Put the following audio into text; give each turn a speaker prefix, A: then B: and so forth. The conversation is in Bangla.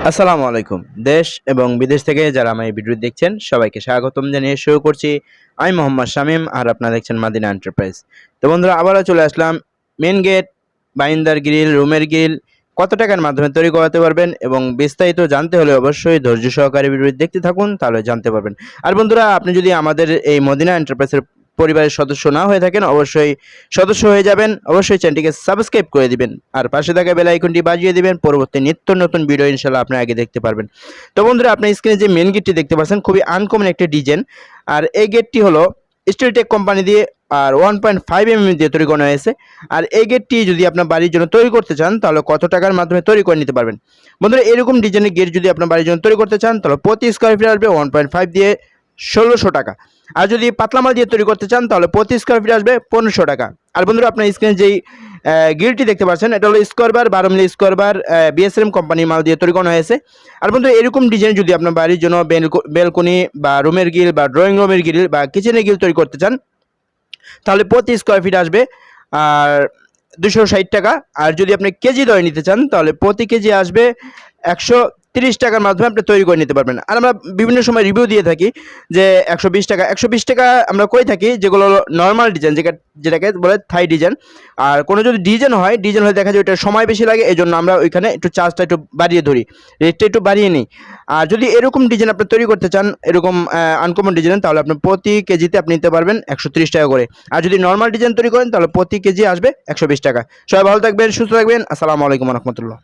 A: আসসালামু আলাইকুম। দেশ এবং বিদেশ থেকে যারা আমার এই ভিডিও দেখছেন সবাইকে স্বাগতম জানিয়ে শুরু করছি। আমি মোহাম্মদ শামীম আর আপনারা দেখছেন মাদিনা এন্টারপ্রাইজ। তো বন্ধুরা আবারও চলে আসলাম। মেন গেট, বাইন্দার গ্রিল, রুমের গ্রিল কত টাকার মাধ্যমে তৈরি করাতে পারবেন এবং বিস্তারিত জানতে হলে অবশ্যই ধৈর্য সহকারে ভিডিও দেখতে থাকুন, তাহলে জানতে পারবেন। আর বন্ধুরা, আপনি যদি আমাদের এই মদিনা এন্টারপ্রাইজের পরিবারের সদস্য না হয়ে থাকেন অবশ্যই সদস্য হয়ে যাবেন, অবশ্যই চ্যানেলটিকে সাবস্ক্রাইব করে দিবেন আর পাশে থাকা বেল আইকনটি বাজিয়ে দিবেন। পরবর্তী নিত্য নতুন ভিডিও ইনশাআল্লাহ আপনি আগে দেখতে পারবেন। তো বন্ধুরা, আপনি স্ক্রিনে যে মেন গেটটি দেখতে পাচ্ছেন খুবই আনকমন একটি ডিজাইন। আর এই গেটটি হলো স্টিলটেক কোম্পানি দিয়ে আর 1.5 mm দিয়ে তৈরি করা হয়েছে। আর এই গেটটি যদি আপনার বাড়ির জন্য তৈরি করতে চান তাহলে কত টাকার মাধ্যমে তৈরি করে নিতে পারবেন? বন্ধুরা, এরকম ডিজাইনের গেট যদি আপনার বাড়ির জন্য তৈরি করতে চান তাহলে প্রতি স্কোয়ার ফিট আসবে 1.5 দিয়ে 1600 টাকা। আর যদি পাতলা মাল দিয়ে তৈরি করতে চান তাহলে প্রতি স্কোয়ার ফিট আসবে 1500 টাকা। আর বন্ধুরা, আপনার স্ক্রিনে যেই গ্রিলটি দেখতে পাচ্ছেন এটা হলো স্কোয়ার বার 12 মিলি স্কোয়ার বার বিএসএম কোম্পানির মাল দিয়ে তৈরি করা হয়েছে। আর বন্ধু, এরকম ডিজাইন যদি আপনার বাড়ির জন্য বেলকনি বা রুমের গ্রিল বা ড্রয়িং রুমের গ্রিল বা কিচেনের গ্রিল তৈরি করতে চান তাহলে প্রতি স্কোয়ার ফিট আসবে আর 260 টাকা। আর যদি আপনি কেজি দরে নিতে চান তাহলে প্রতি কেজি আসবে 130 টাকার মাধ্যমে আপনি তৈরি করে নিতে পারবেন। আর আমরা বিভিন্ন সময় রিভিউ দিয়ে থাকি যে 120 টাকা আমরা করে থাকি, যেগুলো নর্মাল ডিজাইন, যেটাকে বলে থাই ডিজাইন। আর কোনো যদি ডিজাইন হয় দেখা যায় ওইটা সময় বেশি লাগে, এই জন্য আমরা ওইখানে একটু চার্জটা একটু বাড়িয়ে ধরি, রেটটা একটু বাড়িয়ে নিই। আর যদি এরকম ডিজাইন আপনি তৈরি করতে চান, এরকম আনকমন ডিজাইন, তাহলে আপনি প্রতি কেজিতে আপনি নিতে পারবেন 130 টাকা করে। আর যদি নর্মাল ডিজাইন তৈরি করেন তাহলে প্রতি কেজি আসবে 120 টাকা। সবাই ভালো থাকবেন, সুস্থ থাকবেন। আসসালামু আলাইকুম রহমতুল্লাহ।